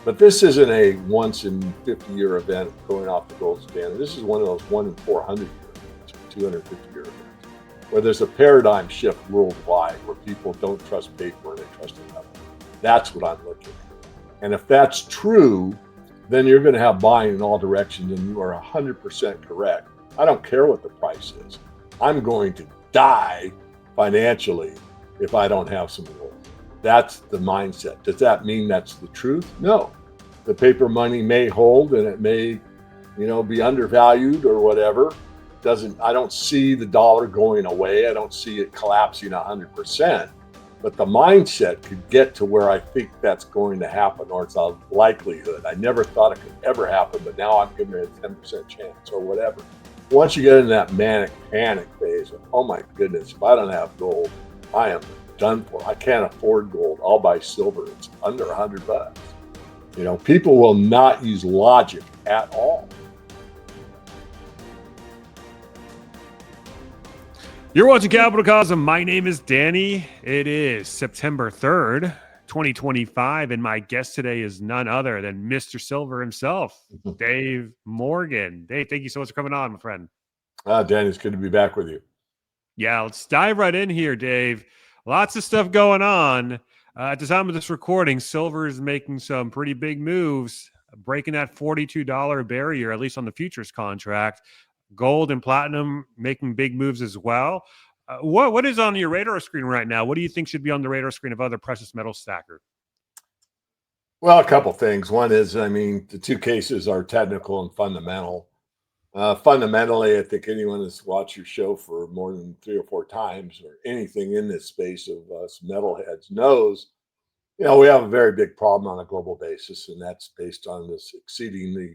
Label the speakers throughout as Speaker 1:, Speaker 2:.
Speaker 1: But this isn't a once in 50-year event going off the gold standard. This is one of those 1 in 400-year events, 250-year events, where there's a paradigm shift worldwide where people don't trust paper and they trust another. That's what I'm looking at. And if that's true, then you're going to have buying in all directions, and you are 100% correct. I don't care what the price is. I'm going to die financially if I don't have some gold. That's the mindset. Does that mean that's the truth? No. The paper money may hold and it may, be undervalued or whatever. I don't see the dollar going away. I don't see it collapsing 100%. But the mindset could get to where I think that's going to happen, or it's a likelihood. I never thought it could ever happen, but now I'm giving it a 10% chance or whatever. Once you get in that manic panic phase of, oh my goodness, if I don't have gold, I am done for. I can't afford gold. I'll buy silver. It's under $100. People will not use logic at all.
Speaker 2: You're watching CapitalCosm. My name is Danny. It is September 3rd, 2025, and my guest today is none other than Mr. Silver himself, Dave Morgan. Dave, thank you so much for coming on, my friend.
Speaker 1: Danny, it's good to be back with you.
Speaker 2: Yeah, let's dive right in here, Dave. Lots of stuff going on. At the time of this recording, silver is making some pretty big moves, breaking that $42 barrier, at least on the futures contract. Gold and platinum making big moves as well. What is on your radar screen right now? What do you think should be on the radar screen of other precious metal stacker?
Speaker 1: Well, a couple things. One is, the two cases are technical and fundamental. Fundamentally, I think anyone that's watched your show for more than 3 or 4 times or anything in this space of us metalheads knows, we have a very big problem on a global basis, and that's based on this exceedingly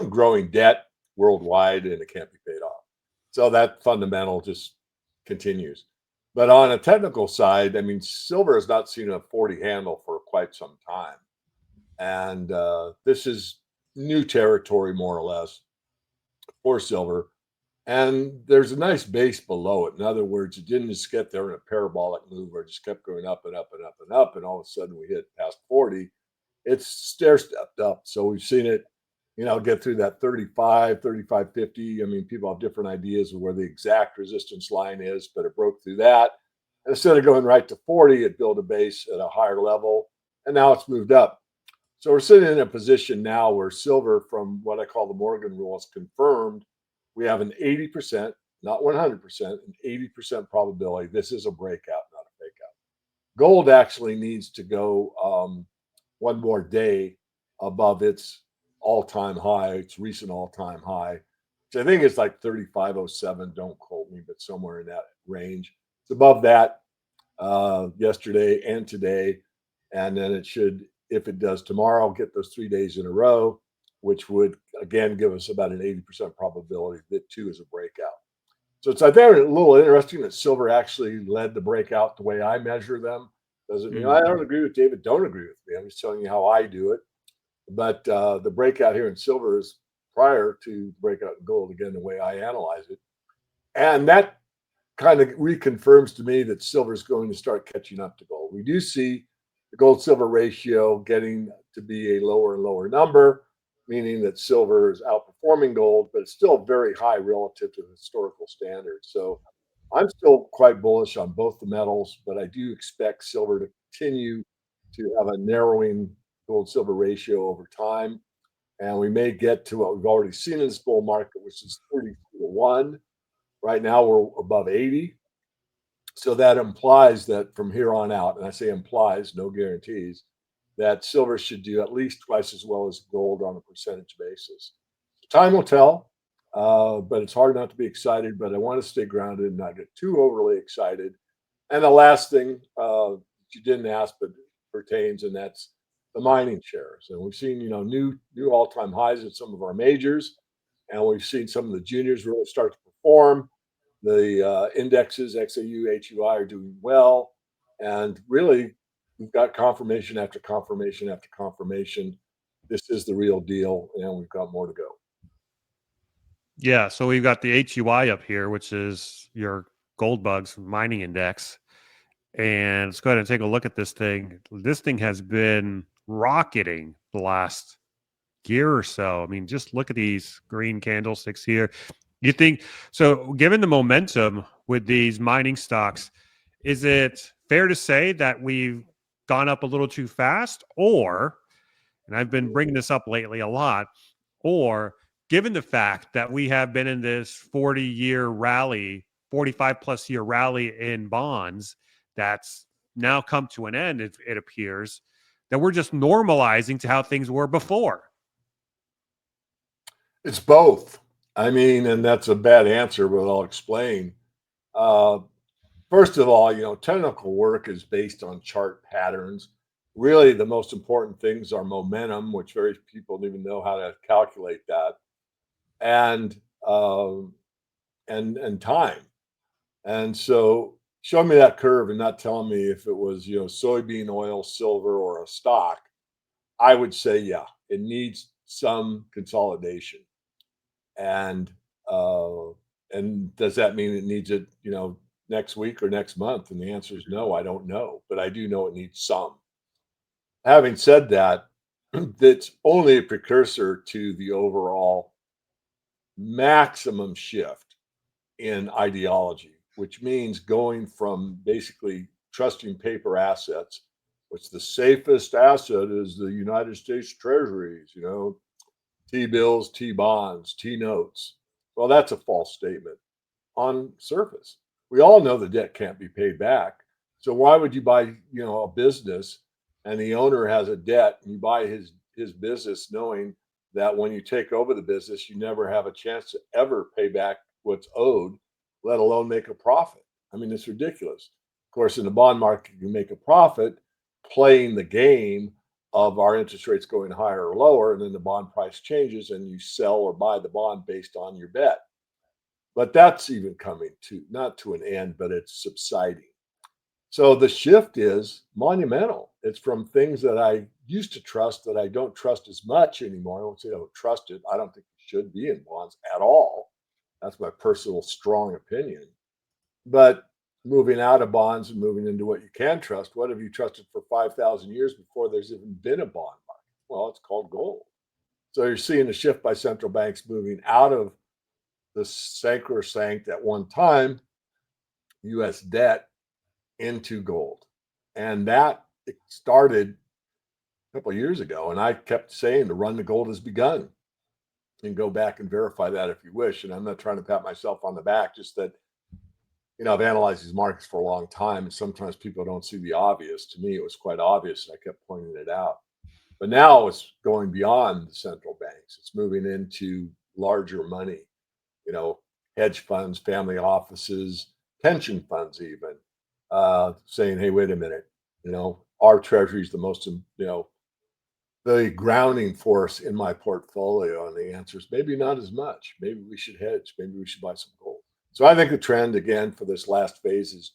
Speaker 1: growing debt worldwide, and it can't be paid off. So that fundamental just continues. But on a technical side, silver has not seen a 40 handle for quite some time. And this is new territory, more or less, for silver. And there's a nice base below it. In other words, it didn't just get there in a parabolic move where it just kept going up and up and up and up. And all of a sudden we hit past 40. It's stair-stepped up. So we've seen it, get through that 35, 50. People have different ideas of where the exact resistance line is, but it broke through that. And instead of going right to 40, it built a base at a higher level. And now it's moved up. So we're sitting in a position now where silver, from what I call the Morgan rule, is confirmed. We have an 80%, not 100%, an 80% probability this is a breakout, not a fake out. Gold actually needs to go one more day above its all-time high, its recent all-time high, which I think is like 35.07. Don't quote me, but somewhere in that range. It's above that yesterday and today. And then it should, if it does tomorrow, get those 3 days in a row, which would, again, give us about an 80% probability that too is a breakout. So it's, I think, a little interesting that silver actually led the breakout the way I measure them. Doesn't mean I don't agree with David, don't agree with me. I'm just telling you how I do it. But the breakout here in silver is prior to breakout in gold, again, the way I analyze it. And that kind of reconfirms to me that silver is going to start catching up to gold. We do see the gold-silver ratio getting to be a lower and lower number, meaning that silver is outperforming gold, but it's still very high relative to historical standards. So I'm still quite bullish on both the metals, but I do expect silver to continue to have a narrowing gold-silver ratio over time. And we may get to what we've already seen in this bull market, which is 30-1. Right now, we're above 80. So that implies that from here on out, and I say implies, no guarantees, that silver should do at least twice as well as gold on a percentage basis. Time will tell, but it's hard not to be excited, but I want to stay grounded and not get too overly excited. And the last thing you didn't ask, but pertains, and that's the mining shares. And we've seen, new all-time highs at some of our majors, and we've seen some of the juniors really start to perform. The indexes, XAU, HUI, are doing well. And really, we've got confirmation after confirmation after confirmation. This is the real deal, and we've got more to go.
Speaker 2: Yeah, so we've got the HUI up here, which is your gold bugs mining index. And let's go ahead and take a look at this thing. This thing has been rocketing the last year or so. I mean, just look at these green candlesticks here. You think so? Given the momentum with these mining stocks, is it fair to say that we've gone up a little too fast, or, and I've been bringing this up lately a lot, or given the fact that we have been in this 40-year rally, 45 plus year rally in bonds that's now come to an end, it appears that we're just normalizing to how things were before.
Speaker 1: It's both. I mean, and that's a bad answer, but I'll explain. Uh, First of all, technical work is based on chart patterns. Really, the most important things are momentum, which very people don't even know how to calculate that, and um, and time. And so, show me that curve and not telling me if it was soybean oil, silver, or a stock. I would say, yeah, it needs some consolidation. And uh, and does that mean it needs it, next week or next month? And the answer is no, I don't know, but I do know it needs some. Having said that, that's only a precursor to the overall maximum shift in ideology, which means going from basically trusting paper assets, which the safest asset is the United States Treasuries, T bills, T bonds, T notes. Well, that's a false statement on surface. We all know the debt can't be paid back. So why would you buy, a business and the owner has a debt and you buy his business knowing that when you take over the business, you never have a chance to ever pay back what's owed, let alone make a profit. I mean, it's ridiculous. Of course, in the bond market, you make a profit playing the game of our interest rates going higher or lower, and then the bond price changes and you sell or buy the bond based on your bet. But that's even coming to not to an end, but it's subsiding. So the shift is monumental. It's from things that I used to trust that I don't trust as much anymore. I won't say I don't trust it. I don't think you should be in bonds at all. That's my personal strong opinion. But moving out of bonds and moving into what you can trust, what have you trusted for 5,000 years before there's even been a bond market? Well, it's called gold. So you're seeing a shift by central banks moving out of the sacrosanct at one time US debt into gold. And that started a couple of years ago. And I kept saying the run to gold has begun. And go back and verify that if you wish. And I'm not trying to pat myself on the back, just that, I've analyzed these markets for a long time. And sometimes people don't see the obvious. To me, it was quite obvious. And I kept pointing it out. But now it's going beyond the central banks, it's moving into larger money, you know, hedge funds, family offices, pension funds, even saying, "Hey, wait a minute, our treasury is the most, the grounding force in my portfolio." And the answer is maybe not as much. Maybe we should hedge. Maybe we should buy some gold. So I think the trend again for this last phase is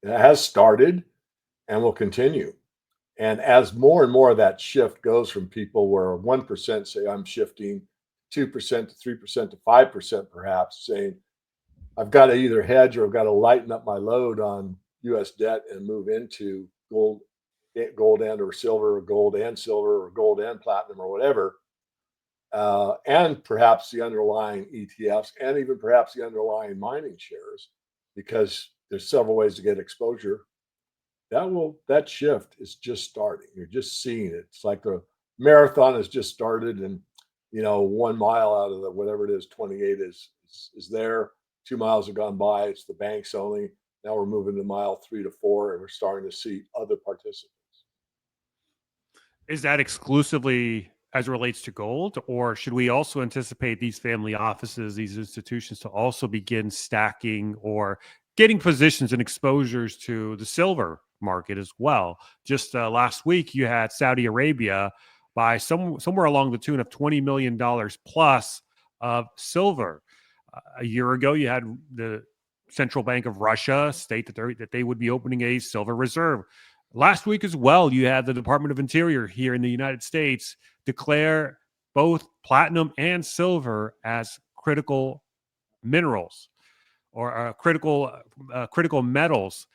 Speaker 1: it has started and will continue. And as more and more of that shift goes from people where 1% say I'm shifting 2% to 3% to 5%, perhaps saying I've got to either hedge or I've got to lighten up my load on US debt and move into gold and or silver, or gold and silver, or gold and platinum, or whatever. And perhaps the underlying ETFs and even perhaps the underlying mining shares, because there's several ways to get exposure. That shift is just starting. You're just seeing it. It's like the marathon has just started, and 1 mile out of the whatever it is, 28 is there. 2 miles have gone by. It's the banks only. Now we're moving to mile 3 to 4, and we're starting to see other participants.
Speaker 2: Is that exclusively as it relates to gold, or should we also anticipate these family offices, these institutions to also begin stacking or getting positions and exposures to the silver market as well? Just last week, you had Saudi Arabia buy somewhere along the tune of $20 million plus of silver. A year ago, you had the Central Bank of Russia state that they would be opening a silver reserve. Last week as well, you had the Department of Interior here in the United States declare both platinum and silver as critical minerals or critical metals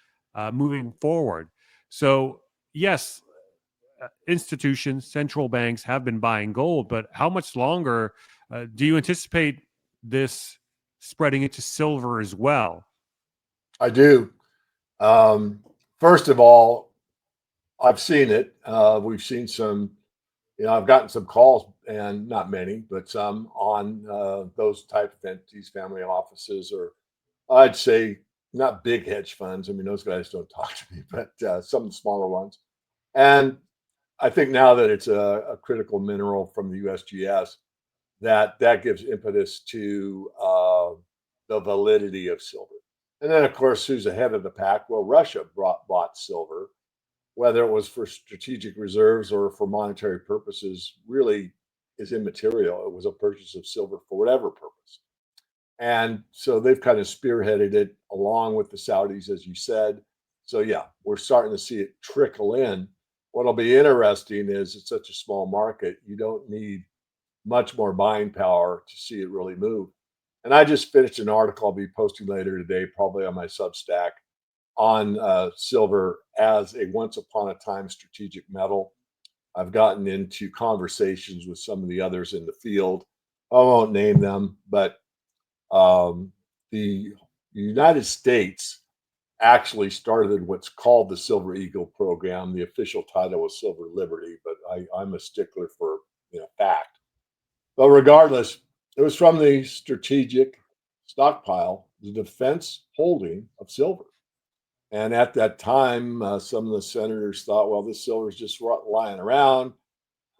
Speaker 2: moving forward. So yes, institutions, central banks have been buying gold, but how much longer do you anticipate this spreading into silver as well?
Speaker 1: I do. Um, First of all, I've seen it. We've seen some, I've gotten some calls, and not many, but some on those type of entities, family offices, or I'd say not big hedge funds. I mean, those guys don't talk to me, but some of the smaller ones. And I think now that it's a critical mineral from the USGS, that gives impetus to the validity of silver. And then, of course, who's ahead of the pack? Well, Russia bought silver, whether it was for strategic reserves or for monetary purposes, really is immaterial. It was a purchase of silver for whatever purpose. And so they've kind of spearheaded it along with the Saudis, as you said. So, yeah, we're starting to see it trickle in. What'll be interesting is it's such a small market. You don't need much more buying power to see it really move. And I just finished an article I'll be posting later today, probably on my Substack, on silver as a once upon a time strategic metal. I've gotten into conversations with some of the others in the field. I won't name them, but the United States actually started what's called the Silver Eagle program. The official title was Silver Liberty, but I'm a stickler for fact. But regardless, it was from the strategic stockpile, the defense holding of silver. And at that time, some of the senators thought, well, this silver is just lying around.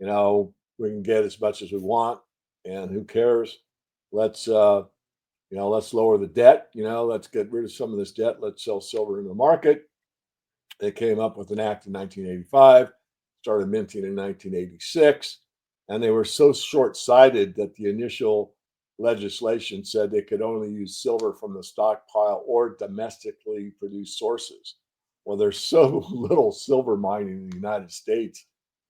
Speaker 1: We can get as much as we want, and who cares? Let's let's lower the debt. Let's get rid of some of this debt. Let's sell silver in the market. They came up with an act in 1985, started minting in 1986, and they were so short-sighted that the initial legislation said they could only use silver from the stockpile or domestically produced sources. Well, there's so little silver mining in the United States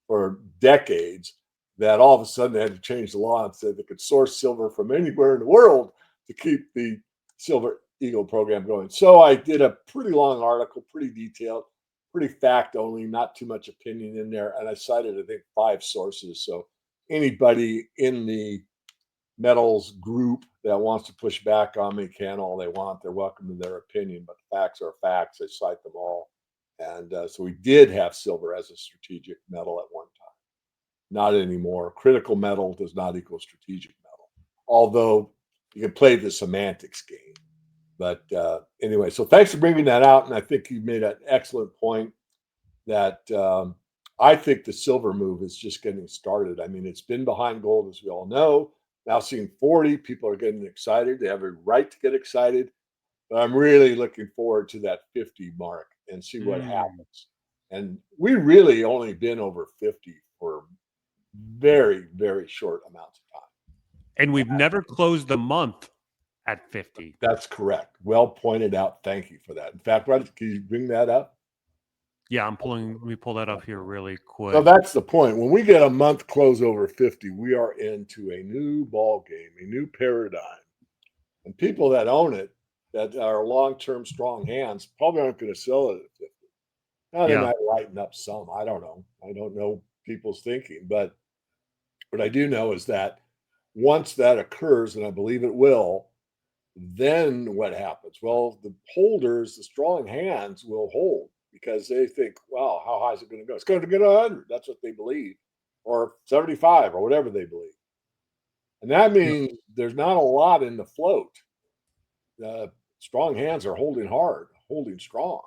Speaker 1: for decades that all of a sudden they had to change the law and said they could source silver from anywhere in the world to keep the Silver Eagle program going. So I did a pretty long article, pretty detailed, pretty fact only, not too much opinion in there. And I cited, I think, 5 sources. So anybody in the metals group that wants to push back on me can all they want. They're welcome to their opinion, but the facts are facts. I cite them all. And so we did have silver as a strategic metal at one time. Not anymore. Critical metal does not equal strategic metal, although you can play the semantics game. But anyway, so thanks for bringing that out. And I think you made an excellent point that I think the silver move is just getting started. I mean, it's been behind gold, as we all know. Now seeing 40, people are getting excited. They have a right to get excited. But I'm really looking forward to that 50 mark and see what happens. And we really only been over 50 for very, very short amounts of time.
Speaker 2: And we've never closed the month at 50.
Speaker 1: That's correct. Well pointed out. Thank you for that. In fact, can you bring that up?
Speaker 2: Yeah, let me pull that up here really quick.
Speaker 1: So that's the point. When we get a month close over 50, we are into a new ball game, a new paradigm. And people that own it, that are long-term strong hands, probably aren't going to sell it at 50. Now they might lighten up some. I don't know. I don't know people's thinking. But what I do know is that once that occurs, and I believe it will, then what happens? Well, the holders, the strong hands will hold because they think, wow, how high is it going to go? It's going to get 100. That's what they believe, or 75, or whatever they believe. And that means there's not a lot in the float. Strong hands are holding hard, holding strong.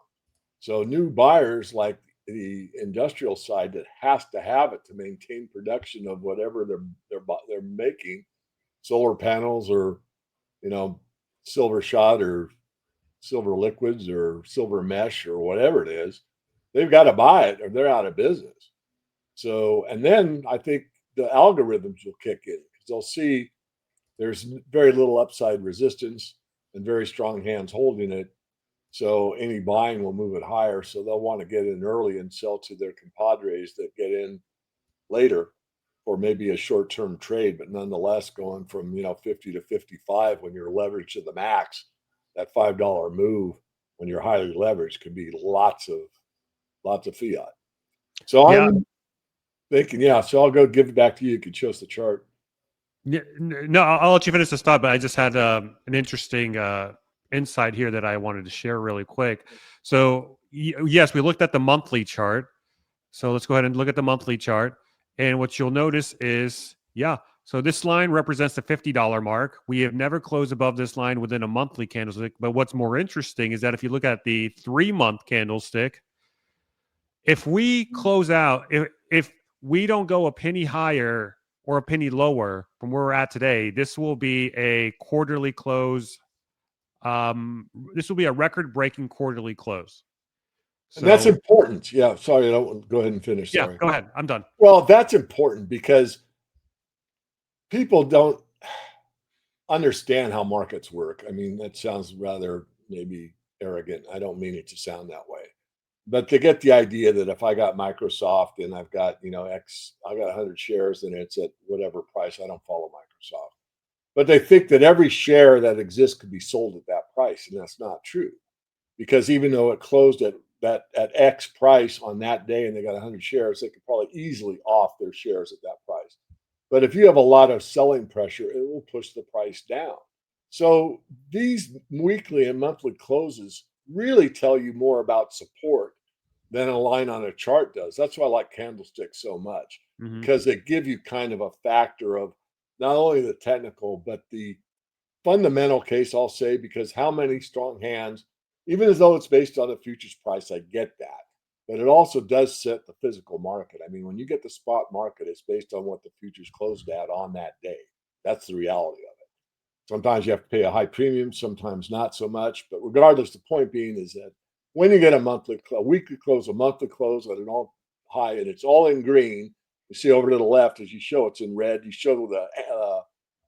Speaker 1: So new buyers like the industrial side that has to have it to maintain production of whatever they're making, solar panels or silver shot or silver liquids or silver mesh or whatever it is, they've got to buy it or they're out of business. So, and then I think the algorithms will kick in because they'll see there's very little upside resistance and very strong hands holding it. So any buying will move it higher. So they'll want to get in early and sell to their compadres that get in later or maybe a short-term trade, but nonetheless going from 50 to 55 when you're leveraged to the max, that $5 move when you're highly leveraged can be lots of fiat. So thinking, yeah. So I'll go give it back to you. You can show us the chart.
Speaker 2: Yeah, no, I'll let you finish this thought, but I just had an interesting insight here that I wanted to share really quick. So, yes, we looked at the monthly chart. So let's go ahead and look at the monthly chart. And what you'll notice is, yeah, so this line represents the $50 mark. We have never closed above this line within a monthly candlestick. But what's more interesting is that if you look at the 3-month candlestick, if we close out, if we don't go a penny higher or a penny lower from where we're at today, this will be a quarterly close. This will be a record-breaking quarterly close.
Speaker 1: And that's
Speaker 2: So,
Speaker 1: important. Yeah. Sorry. I don't go ahead and finish.
Speaker 2: yeah,
Speaker 1: Sorry.
Speaker 2: go ahead. I'm done.
Speaker 1: Well, that's important because people don't understand how markets work. I mean, that sounds rather maybe arrogant. I don't mean it to sound that way. But they get the idea that if I got Microsoft and I've got, I got 100 shares and it's at whatever price, I don't follow Microsoft. But they think that every share that exists could be sold at that price. And that's not true. Because even though it closed at X price on that day and they got 100 shares, they could probably easily off their shares at that price. But if you have a lot of selling pressure, it will push the price down. So these weekly and monthly closes really tell you more about support than a line on a chart does. That's why I like candlesticks so much
Speaker 2: Mm-hmm.
Speaker 1: because they give you kind of a factor of not only the technical, but the fundamental case, I'll say, because how many strong hands, even as though it's based on a futures price, I get that. But it also does set the physical market. I mean, when you get the spot market, it's based on what the futures closed at on that day. That's the reality of it. Sometimes you have to pay a high premium, sometimes not so much. But regardless, the point being is that when you get a weekly close, a monthly close at an all high, and it's all in green, you see over to the left as you show it's in red. You show the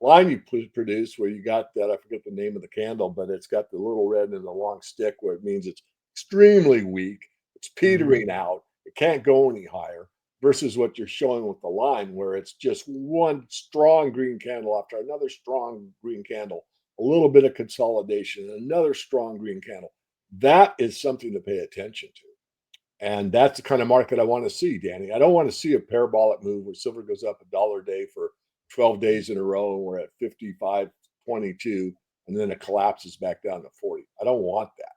Speaker 1: line you produce where you got that. I forget the name of the candle, but it's got the little red and the long stick where it means it's extremely weak. It's
Speaker 2: Mm-hmm.
Speaker 1: petering out. It can't go any higher versus what you're showing with the line where it's just one strong green candle after another strong green candle, a little bit of consolidation, another strong green candle. That is something to pay attention to. And that's the kind of market I want to see, Danny. I don't want to see a parabolic move where silver goes up $1 a day for 12 days in a row and we're at 55.22 and then it collapses back down to 40. I don't want that.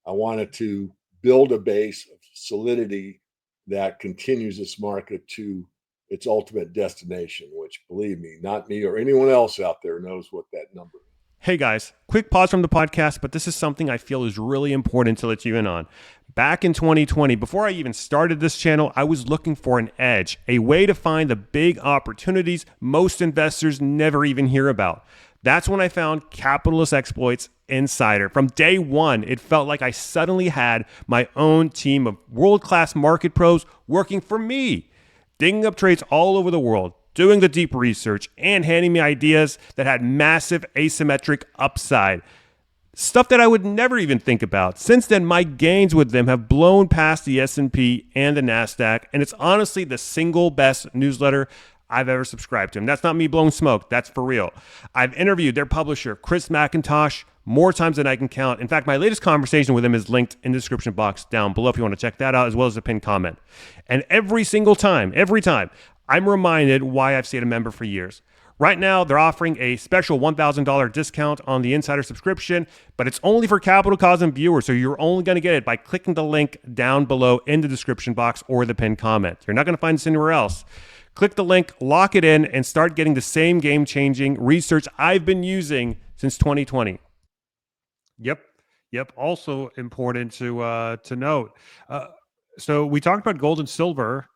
Speaker 1: I want it to build a base of solidity that continues this market to its ultimate destination, which, believe me, not me or anyone else out there knows what that number is.
Speaker 2: Hey guys, quick pause from the podcast, but this is something I feel is really important to let you in on. Back in 2020, before I even started this channel, I was looking for an edge, a way to find the big opportunities most investors never even hear about. That's when I found Capitalist Exploits Insider. From day one, it felt like I suddenly had my own team of world-class market pros working for me, digging up trades all over the world, doing the deep research, and handing me ideas that had massive asymmetric upside. Stuff that I would never even think about. Since then, my gains with them have blown past the S&P and the NASDAQ, and it's honestly the single best newsletter I've ever subscribed to. And that's not me blowing smoke. That's for real. I've interviewed their publisher, Chris McIntosh, more times than I can count. In fact, my latest conversation with him is linked in the description box down below if you want to check that out, as well as a pinned comment. And every time, I'm reminded why I've stayed a member for years. Right now, they're offering a special $1,000 discount on the Insider subscription, but it's only for CapitalCosm viewers, so you're only going to get it by clicking the link down below in the description box or the pinned comment. You're not going to find this anywhere else. Click the link, lock it in, and start getting the same game-changing research I've been using since 2020. Yep. Also important to note. So we talked about gold and silver.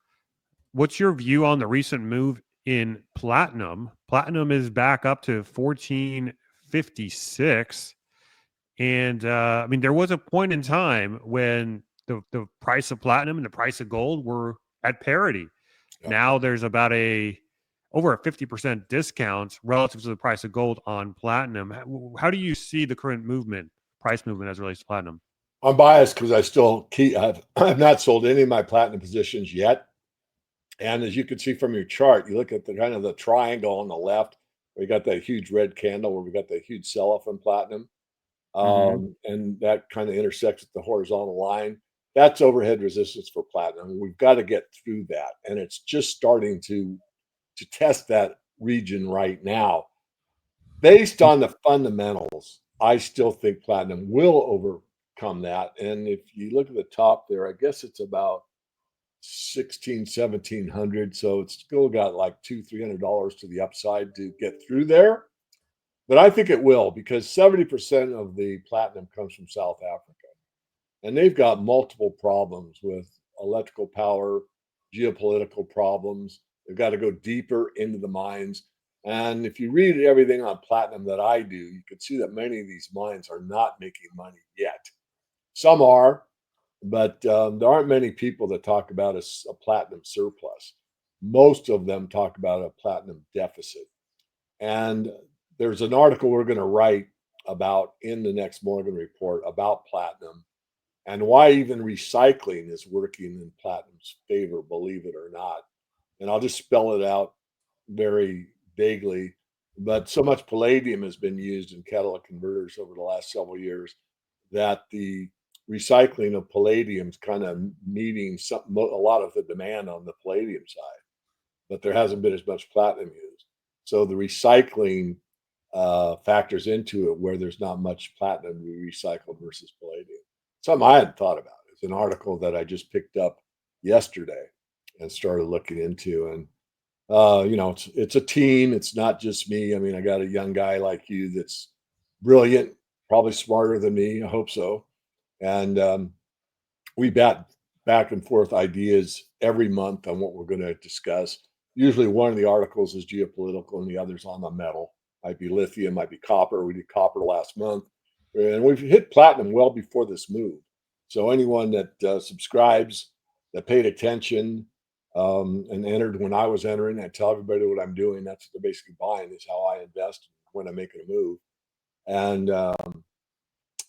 Speaker 2: What's your view on the recent move in platinum? Platinum is back up to 1456. And I mean, there was a point in time when the price of platinum and the price of gold were at parity.
Speaker 1: Yeah.
Speaker 2: Now there's about over a 50% discount relative to the price of gold on platinum. How do you see the current price movement as it relates to platinum?
Speaker 1: I'm biased because I've not sold any of my platinum positions yet. And as you can see from your chart, you look at the kind of the triangle on the left, we got that huge red candle where we got that huge sell-off in platinum.
Speaker 2: Mm-hmm.
Speaker 1: And that kind of intersects with the horizontal line. That's overhead resistance for platinum. We've got to get through that, and it's just starting to test that region right now. Based on the fundamentals, I still think platinum will overcome that. And if you look at the top there, I guess it's about 16, 1700. So it's still got like $200, $300 to the upside to get through there. But I think it will, because 70% of the platinum comes from South Africa. And they've got multiple problems with electrical power, geopolitical problems. They've got to go deeper into the mines. And if you read everything on platinum that I do, you can see that many of these mines are not making money yet. Some are, but there aren't many people that talk about a platinum surplus. Most of them talk about a platinum deficit. And there's an article we're going to write about in the next Morgan report about platinum and why even recycling is working in platinum's favor, believe it or not. And I'll just spell it out very vaguely. But so much palladium has been used in catalytic converters over the last several years that the recycling of palladium is kind of meeting a lot of the demand on the palladium side, but there hasn't been as much platinum used. So the recycling factors into it where there's not much platinum to be recycled versus palladium. Something I hadn't thought about. It's an article that I just picked up yesterday and started looking into. And it's a team. It's not just me. I mean, I got a young guy like you that's brilliant, probably smarter than me. I hope so. And we bat back and forth ideas every month on what we're going to discuss. Usually, one of the articles is geopolitical, and the other's on the metal. Might be lithium, might be copper. We did copper last month, and we've hit platinum well before this move. So anyone that subscribes, that paid attention, and entered when I was entering, I tell everybody what I'm doing. That's what they're basically buying. Is how I invest when I'm making a move, and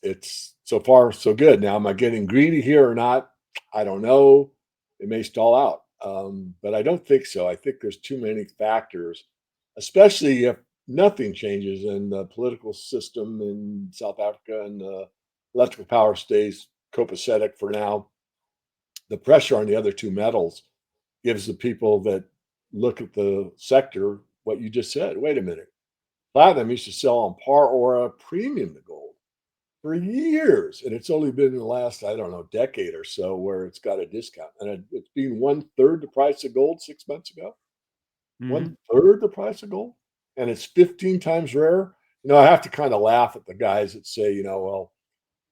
Speaker 1: it's so far so good. Now, am I getting greedy here or not? I don't know. It may stall out, but I don't think so. I think there's too many factors, especially if nothing changes in the political system in South Africa and the electrical power stays copacetic for now. The pressure on the other two metals gives the people that look at the sector what you just said. Wait a minute. Platinum used to sell on par or a premium to gold for years, and it's only been in the last, I don't know, decade or so where it's got a discount, and it's been one third the price of gold 6 months ago. One third the price of gold, and it's 15 times rarer. I have to kind of laugh at the guys that say, well,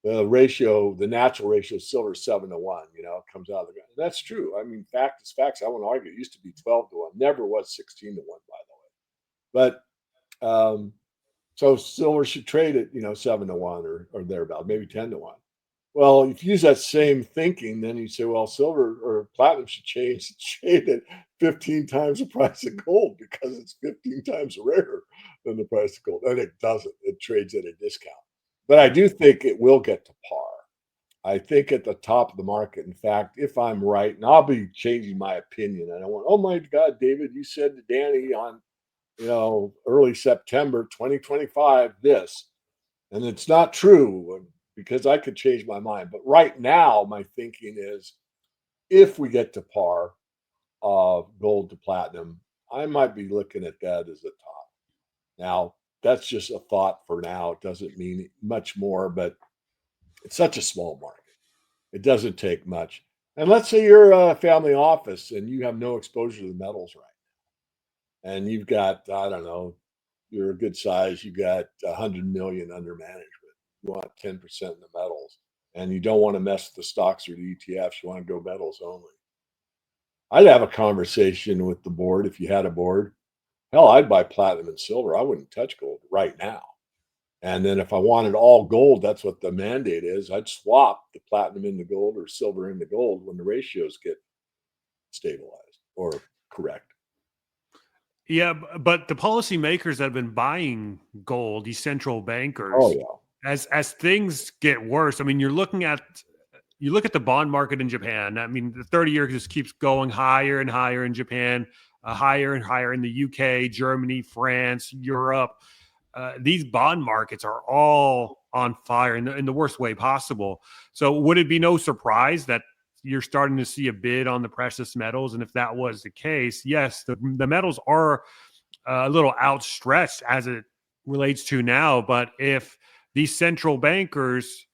Speaker 1: the natural ratio of silver is 7 to 1. It comes out of the ground. That's true. I mean, fact is facts. I won't argue. It used to be 12 to 1. Never was 16 to 1, by the way. But so silver should trade at 7 to 1 or thereabout, maybe 10 to 1. Well, if you use that same thinking, then you say, well, silver or platinum should trade at 15 times the price of gold because it's 15 times rarer than the price of gold. And it doesn't. It trades at a discount. But I do think it will get to par. I think at the top of the market. In fact, if I'm right, and I'll be changing my opinion. And I went, oh my God, David, you said to Danny on early September 2025 this. And it's not true because I could change my mind. But right now, my thinking is if we get to par of gold to platinum, I might be looking at that as a top. Now, that's just a thought for now. It doesn't mean much more, but it's such a small market. It doesn't take much. And let's say you're a family office and you have no exposure to the metals right now. And you've got, I don't know, you're a good size, you got 100 million under management. You want 10% in the metals, and you don't want to mess with the stocks or the ETFs. You want to go metals only. I'd have a conversation with the board if you had a board. Hell, I'd buy platinum and silver. I wouldn't touch gold right now. And then if I wanted all gold, that's what the mandate is. I'd swap the platinum into gold or silver into gold when the ratios get stabilized or correct.
Speaker 2: Yeah, but the policymakers that have been buying gold, these central bankers,
Speaker 1: Oh yeah.
Speaker 2: As things get worse, I mean, you look at the bond market in Japan. I mean, the 30-year just keeps going higher and higher in Japan, higher and higher in the UK, Germany, France, Europe. These bond markets are all on fire in the worst way possible. So would it be no surprise that you're starting to see a bid on the precious metals? And if that was the case, yes, the metals are a little outstretched as it relates to now. But if these central bankers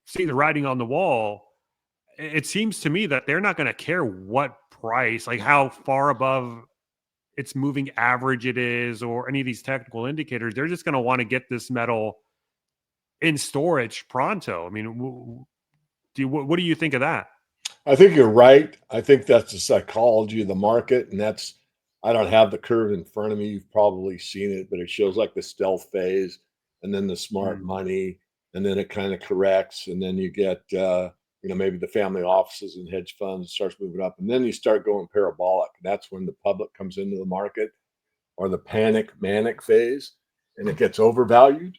Speaker 2: see the writing on the wall, it seems to me that they're not going to care what price, like how far above its moving average it is, or any of these technical indicators. They're just going to want to get this metal in storage pronto. I mean, what do you think of that?
Speaker 1: I think you're right. I think that's the psychology of the market, and that's I don't have the curve in front of me. You've probably seen it, but it shows like the stealth phase, and then the smart
Speaker 2: Mm.
Speaker 1: money, and then it kind of corrects, and then you get maybe the family offices and hedge funds starts moving up, and then you start going parabolic. And that's when the public comes into the market, or the panic manic phase, and it gets overvalued.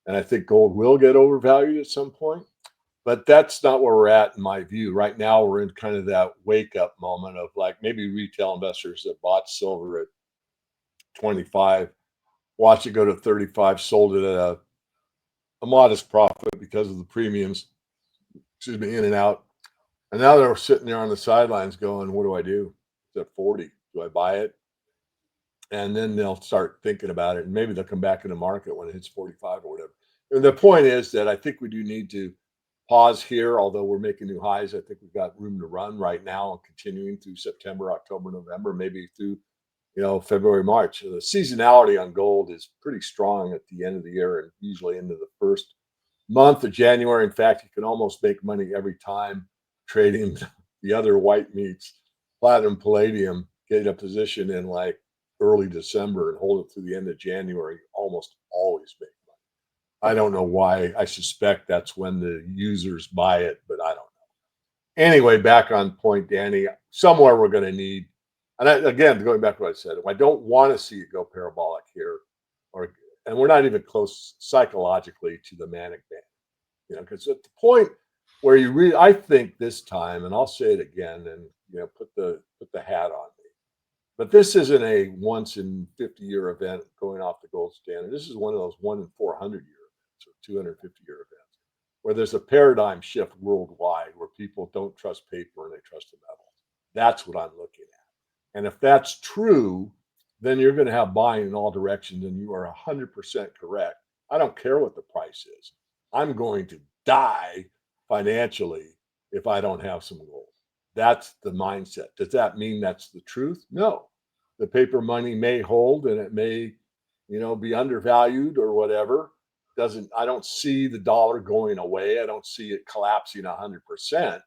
Speaker 1: And I think gold will get overvalued at some point. But that's not where we're at in my view. Right now, we're in kind of that wake up moment of like maybe retail investors that bought silver at 25, watched it go to 35, sold it at a modest profit because of the premiums, excuse me, in and out. And now they're sitting there on the sidelines going, what do I do? It's at 40. Do I buy it? And then they'll start thinking about it. And maybe they'll come back in the market when it hits 45 or whatever. And the point is that I think we do need to pause here, although we're making new highs. I think we've got room to run right now and continuing through September, October, November, maybe through February, March. The seasonality on gold is pretty strong at the end of the year and usually into the first month of January. In fact, you can almost make money every time trading the other white meats, platinum, palladium, get a position in like early December and hold it through the end of January. Almost always make money. I don't know why. I suspect that's when the users buy it, but I don't know. Anyway, back on point, Danny. Somewhere we're going to need, and again, going back to what I said, I don't want to see it go parabolic here, and we're not even close psychologically to the manic band, because at the point where you really, I think this time, and I'll say it again, and put the hat on me, but this isn't a once in 50-year event going off the gold standard. This is one of those 1 in 400-year events or 250-year events where there's a paradigm shift worldwide where people don't trust paper and they trust the metal. That's what I'm looking at. And if that's true, then you're going to have buying in all directions, and you are 100% correct. I don't care what the price is. I'm going to die financially if I don't have some gold. That's the mindset. Does that mean that's the truth? No. The paper money may hold and it may, be undervalued or whatever. I don't see the dollar going away. I don't see it collapsing 100%.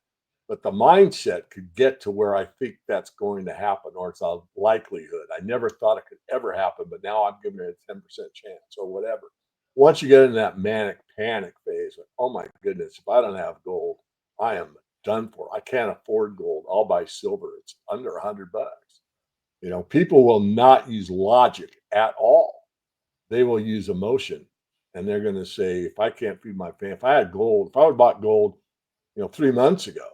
Speaker 1: But the mindset could get to where I think that's going to happen, or it's a likelihood. I never thought it could ever happen, but now I'm giving it a 10% chance or whatever. Once you get in that manic panic phase, like, oh my goodness, if I don't have gold, I am done for. I can't afford gold. I'll buy silver. It's under $100. People will not use logic at all. They will use emotion, and they're going to say, if I can't feed my family, if I had gold, if I would have bought gold, 3 months ago,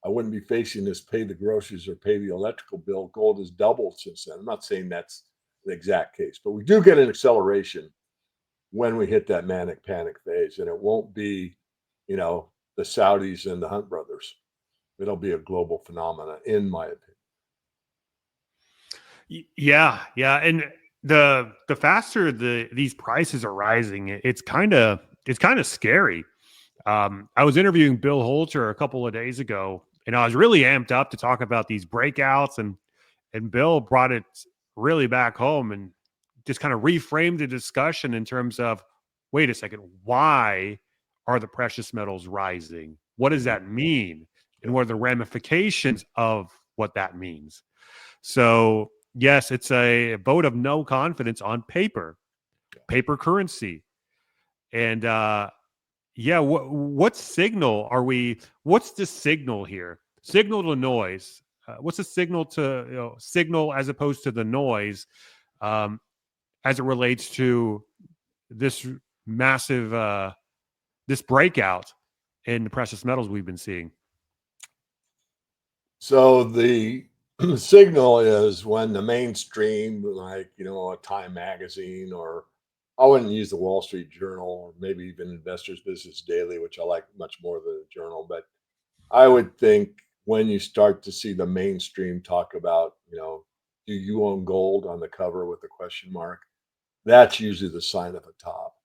Speaker 1: I wouldn't be facing this pay the groceries or pay the electrical bill. Gold has doubled since then. I'm not saying that's the exact case, but we do get an acceleration when we hit that manic panic phase, and it won't be, the Saudis and the Hunt brothers. It'll be a global phenomenon, in my opinion.
Speaker 2: Yeah, and the faster these prices are rising, it's kind of scary. I was interviewing Bill Holter a couple of days ago, and I was really amped up to talk about these breakouts, and Bill brought it really back home and just kind of reframed the discussion in terms of, wait a second, why are the precious metals rising? What does that mean? And what are the ramifications of what that means? So, yes, it's a vote of no confidence on paper currency. And what signal are we? What's the signal here? Signal to noise. What's the signal to signal as opposed to the noise, as it relates to this massive this breakout in the precious metals we've been seeing?
Speaker 1: So the signal is when the mainstream, like a Time magazine or I wouldn't use the Wall Street Journal or maybe even Investors Business Daily, which I like much more than the Journal. But I would think when you start to see the mainstream talk about, do you own gold on the cover with a question mark? That's usually the sign of a top.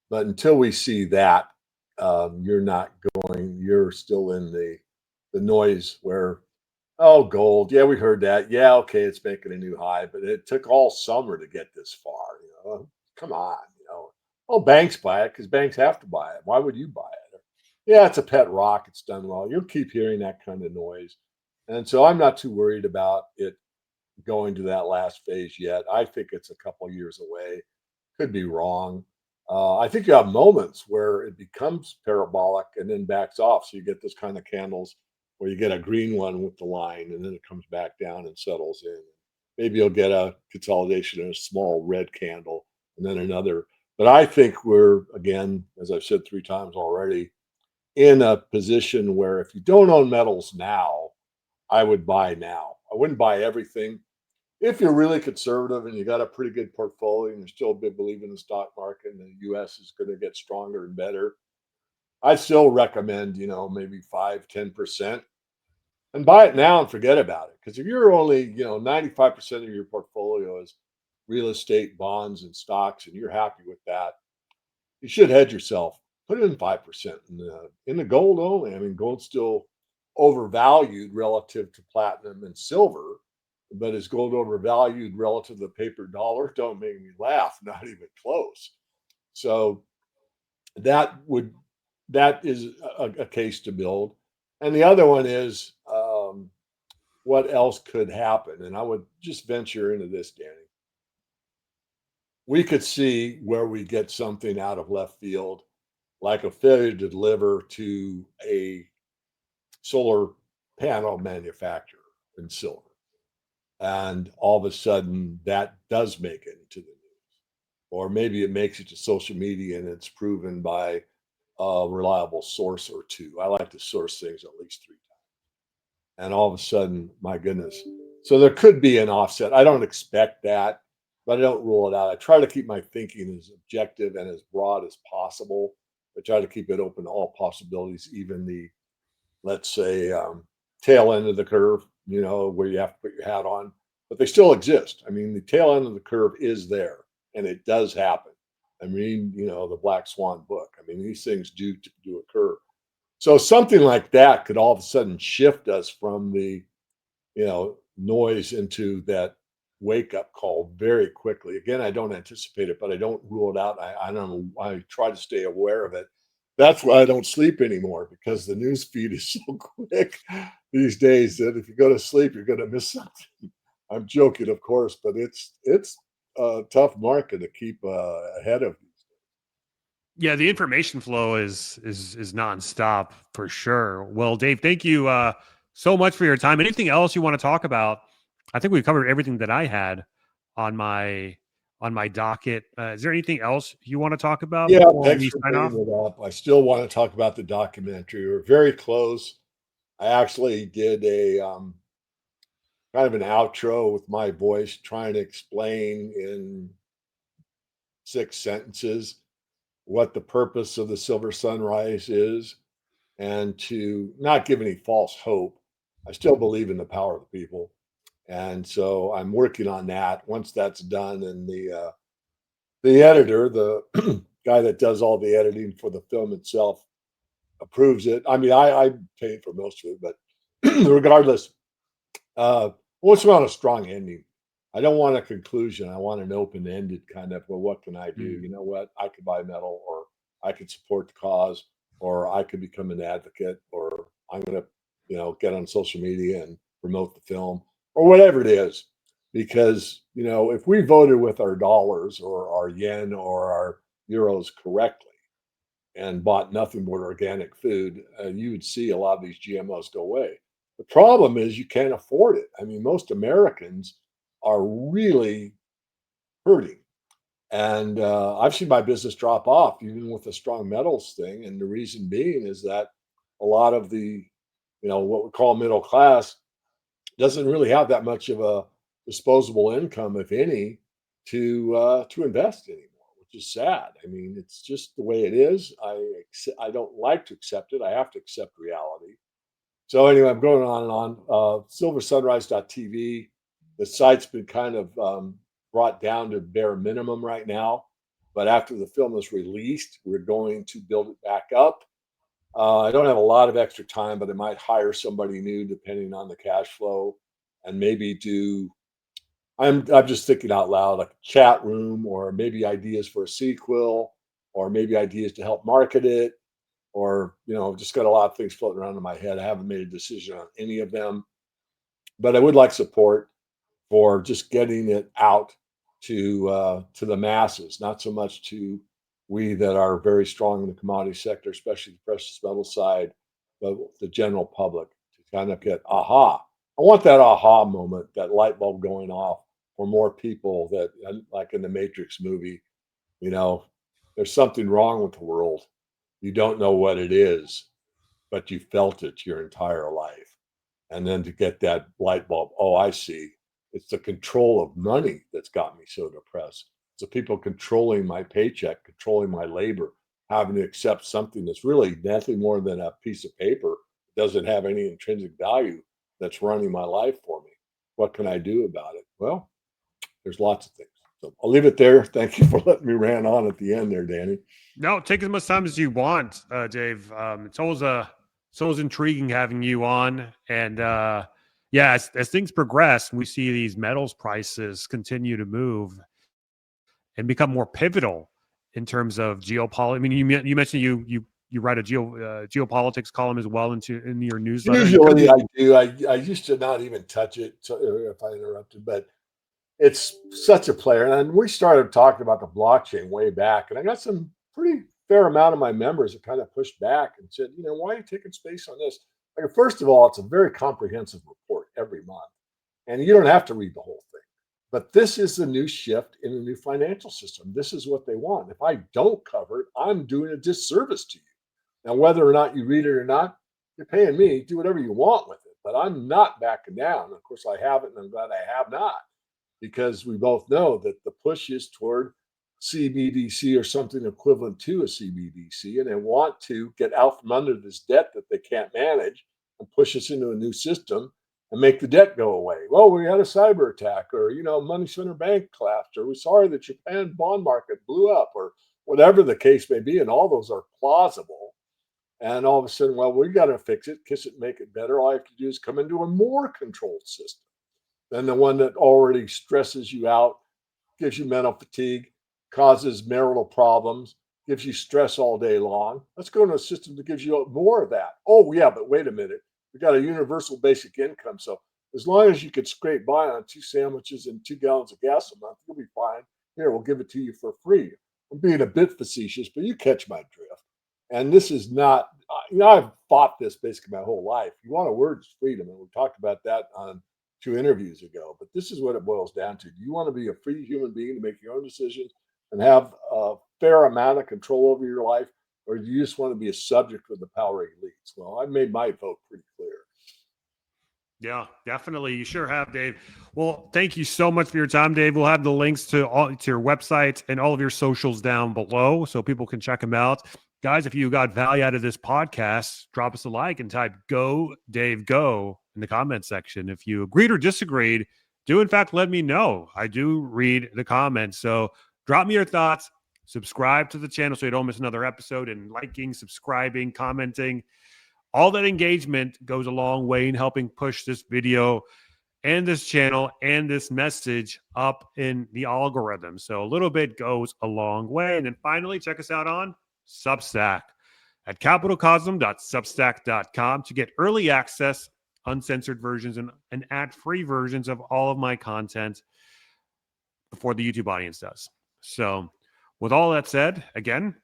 Speaker 1: But until we see that, you're not going. You're still in the noise where, oh, gold. Yeah, we heard that. Yeah, okay, it's making a new high, but it took all summer to get this far. Come on. Oh, banks buy it because banks have to buy it. Why would you buy it? Yeah, it's a pet rock. It's done well. You'll keep hearing that kind of noise, and so I'm not too worried about it going to that last phase yet. I think it's a couple years away. Could be wrong. I think you have moments where it becomes parabolic and then backs off. So you get this kind of candles where you get a green one with the line and then it comes back down and settles in. Maybe you'll get a consolidation in a small red candle and then another. But I think we're, again, as I've said 3 times already, in a position where if you don't own metals now, I would buy now. I wouldn't buy everything if you're really conservative and you got a pretty good portfolio and you're still a big believer in the stock market and the US is going to get stronger and better, I still recommend, maybe 5, 10% and buy it now and forget about it. Because if you're only, 95% of your portfolio is real estate, bonds, and stocks, and you're happy with that, you should hedge yourself. Put it in 5% in the gold only. I mean, gold's still overvalued relative to platinum and silver, but is gold overvalued relative to the paper dollar? Don't make me laugh. Not even close. So that would that is a case to build. And the other one is what else could happen? And I would just venture into this, Danny. We could see where we get something out of left field like a failure to deliver to a solar panel manufacturer in silver. And all of a sudden, that does make it into the news. Or maybe it makes it to social media and it's proven by a reliable source or two. I like to source things at least 3 times. And all of a sudden, my goodness. So there could be an offset. I don't expect that, but I don't rule it out. I try to keep my thinking as objective and as broad as possible. I try to keep it open to all possibilities, even the, let's say, tail end of the curve, where you have to put your hat on, but they still exist. I mean, the tail end of the curve is there and it does happen. I mean, the Black Swan book. I mean, these things do occur. So something like that could all of a sudden shift us from the noise into that wake up call very quickly. Again, I don't anticipate it, but I don't rule it out. I don't know. I try to stay aware of it. That's why I don't sleep anymore because the news feed is so quick these days that if you go to sleep, you're going to miss something. I'm joking, of course, but it's a tough market to keep ahead of.
Speaker 2: Yeah, the information flow is nonstop for sure. Well, Dave, thank you so much for your time. Anything else you want to talk about? I think we covered everything that I had on my docket. Is there anything else you want to talk about
Speaker 1: Yeah,
Speaker 2: before
Speaker 1: thanks
Speaker 2: we
Speaker 1: for
Speaker 2: sign off?
Speaker 1: bringing it up. I still want to talk about the documentary. We're very close. I actually did a kind of an outro with my voice trying to explain in 6 sentences what the purpose of the silver sunrise is and to not give any false hope. I still believe in the power of the people. And so I'm working on that. Once that's done and the editor, the guy that does all the editing for the film itself approves it. I mean, I paid for most of it, but regardless, I just want a strong ending. I don't want a conclusion. I want an open-ended kind of, well, what can I do?
Speaker 2: Mm.
Speaker 1: You know what? I could buy metal, or I could support the cause, or I could become an advocate, or I'm going to, get on social media and promote the film, or whatever it is. Because, if we voted with our dollars or our yen or our euros correctly, and bought nothing but organic food, you would see a lot of these GMOs go away. The problem is you can't afford it. I mean, most Americans are really hurting. And I've seen my business drop off even with the strong metals thing. And the reason being is that a lot of the, what we call middle class doesn't really have that much of a disposable income, if any, to invest anymore, just sad. I mean, it's just the way it is. I don't like to accept it. I have to accept reality. So anyway, I'm going on and on. Silversunrise.tv. The site's been kind of brought down to bare minimum right now. But after the film is released, we're going to build it back up. I don't have a lot of extra time, but I might hire somebody new depending on the cash flow, and maybe do. I'm just thinking out loud, like a chat room, or maybe ideas for a sequel, or maybe ideas to help market it, or just got a lot of things floating around in my head. I haven't made a decision on any of them, but I would like support for just getting it out to the masses, not so much to we that are very strong in the commodity sector, especially the precious metal side, but the general public to kind of get aha. I want that aha moment, that light bulb going off for more people that, like in the Matrix movie, you know, there's something wrong with the world. You don't know what it is, but you felt it your entire life. And then to get that light bulb, oh, I see. It's the control of money that's got me so depressed. It's the people controlling my paycheck, controlling my labor, having to accept something that's really nothing more than a piece of paper, doesn't have any intrinsic value, that's running my life for me. What can I do about it? Well, there's lots of things. So I'll leave it there. Thank you for letting me rant on at the end there, Danny.
Speaker 2: No, take as much time as you want, Dave. It's always intriguing having you on, and yeah, as things progress, we see these metals prices continue to move and become more pivotal in terms of geopolitics. I mean, you mentioned you write a geopolitics column as well in your newsletter, and it could
Speaker 1: Usually
Speaker 2: be
Speaker 1: I do. I used to not even touch it, so if I interrupted, but it's such a player. And we started talking about the blockchain way back, and I got some pretty fair amount of my members that kind of pushed back and said, why are you taking space on this? Like, first of all, it's a very comprehensive report every month, and you don't have to read the whole thing. But this is the new shift in the new financial system. This is what they want. If I don't cover it, I'm doing a disservice to you. Now, whether or not you read it or not, you're paying me. Do whatever you want with it. But I'm not backing down. Of course, I haven't, and I'm glad I have not, because we both know that the push is toward CBDC or something equivalent to a CBDC, and they want to get out from under this debt that they can't manage and push us into a new system and make the debt go away. Well, we had a cyber attack, or money center bank collapsed, or we're sorry that Japan bond market blew up, or whatever the case may be, and all those are plausible. And all of a sudden, well, we got to fix it, kiss it, make it better. All I have to do is come into a more controlled system than the one that already stresses you out, gives you mental fatigue, causes marital problems, gives you stress all day long. Let's go to a system that gives you more of that. Oh, yeah, but wait a minute. We got a universal basic income. So as long as you could scrape by on 2 sandwiches and 2 gallons of gas a month, you'll be fine. Here, we'll give it to you for free. I'm being a bit facetious, but you catch my drift. And this is not, I've fought this basically my whole life. You want a word, it's freedom. And we talked about that on 2 interviews ago. But this is what it boils down to. Do you want to be a free human being to make your own decisions and have a fair amount of control over your life? Or do you just want to be a subject of the power elites? Well, I made my vote pretty clear.
Speaker 2: Yeah, definitely. You sure have, Dave. Well, thank you so much for your time, Dave. We'll have the links to your website and all of your socials down below so people can check them out. Guys, if you got value out of this podcast, drop us a like and type "Go Dave Go" in the comment section. If you agreed or disagreed, do in fact let me know. I do read the comments. So drop me your thoughts, subscribe to the channel so you don't miss another episode, and liking, subscribing, commenting. All that engagement goes a long way in helping push this video and this channel and this message up in the algorithm. So a little bit goes a long way. And then finally, check us out on Substack at capitalcosm.substack.com to get early access, uncensored versions, and ad-free versions of all of my content before the YouTube audience does. So with all that said, again,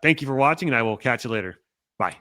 Speaker 2: thank you for watching, and I will catch you later. Bye.